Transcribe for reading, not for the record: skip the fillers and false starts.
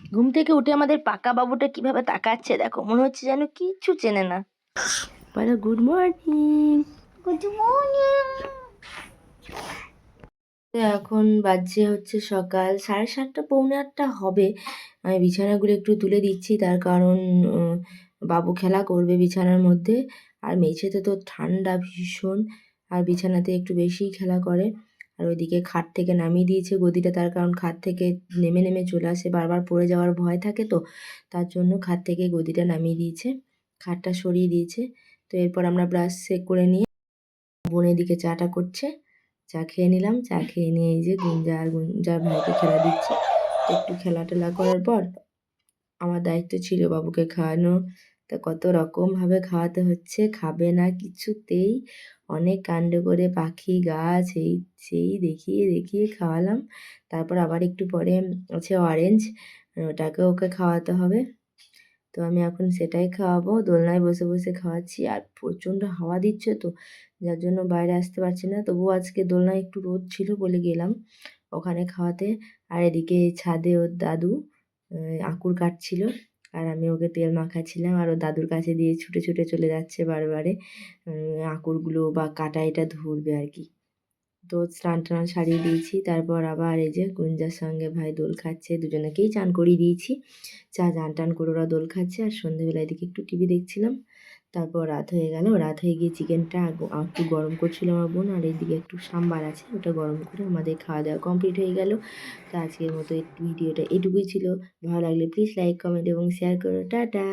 ঘুম থেকে উঠে আমাদের পাকা বাবুটা কিভাবে তাকাচ্ছে দেখো, মনে হচ্ছে যেন কিচ্ছু চেনে না। বলো গুড মর্নিং। Good morning. এখন বাজছে হচ্ছে সকাল 7:30, পৌনে 8টা হবে। আমি বিছানাগুলো একটু তুলে দিচ্ছি, তার কারণ বাবু খেলা করবে বিছানার মধ্যে। আর মেঝেতে তো ঠান্ডা ভীষণ, আর বিছানাতে একটু বেশিই খেলা করে। আর ওইদিকে খাট থেকে নামিয়ে দিয়েছে গদিটা, তার কারণ খাট থেকে নেমে নেমে চলে আসে, বারবার পড়ে যাওয়ার ভয় থাকে, তো তার জন্য খাট থেকে গদিটা নামিয়ে দিয়েছে, খাটটা সরিয়ে দিয়েছে। তো এরপর আমরা ব্রাশ করে নিয়ে বোন এদিকে চাটা করছে, চা খেয়ে নিলাম। চা খেয়ে নিয়ে এই যে গুঞ্জার ভাইকে খেলা দিচ্ছি। তো একটু খেলা টেলা করার পর আমার দায়িত্ব ছিল বাবুকে খাওয়ানো। তা কত রকমভাবে খাওয়াতে হচ্ছে, খাবে না কিছুতেই। অনেক কাণ্ড করে পাখি গাছ এই সেই দেখিয়ে দেখিয়ে খাওয়ালাম। তারপর আবার একটু পরে আছে অরেঞ্জ, ওটাকে ওকে খাওয়াতে হবে। তো আমি এখন সেটাই খাওয়াবো। দোলনায় বসে বসে খাওয়াচ্ছি, আর প্রচণ্ড হাওয়া দিচ্ছে তো, যার জন্য বাইরে আসতে পারছি না। তবুও আজকে দোলনায় একটু রোদ ছিল বলে গেলাম ওখানে খাওয়াতে। আর এদিকে ছাদে ওর দাদু আঁকুর কাটছিল, আর আমি ওকে তেল মাখাচ্ছিলাম, আর ওর দাদুর কাছে দিয়ে ছুটে ছুটে চলে যাচ্ছে বারে আঁকুরগুলো বা কাটা এটা ধরবে আর কি। তো স্নান টান সারিয়ে দিয়েছি। তারপর আবার এই যে গুঞ্জার সঙ্গে ভাই দোল খাচ্ছে, দুজনেকেই চান করিয়ে দিয়েছি। চান টান করে ওরা দোল খাচ্ছে, আর সন্ধ্যেবেলা এদিকে একটু টিভি দেখছিলাম। তারপর রাত হয়ে গেল, রাত হয়ে গিয়ে চিকেনটা একটু গরম করছিল আমার বোন, আর এইদিকে একটু সাম্বার আছে, ওটা গরম করে আমাদের খাওয়া দাওয়া কমপ্লিট হয়ে গেল। তো আজকের মতো ভিডিওটা এটুকুই ছিল। ভালো লাগলে প্লিজ লাইক, কমেন্ট এবং শেয়ার করো। টাটা।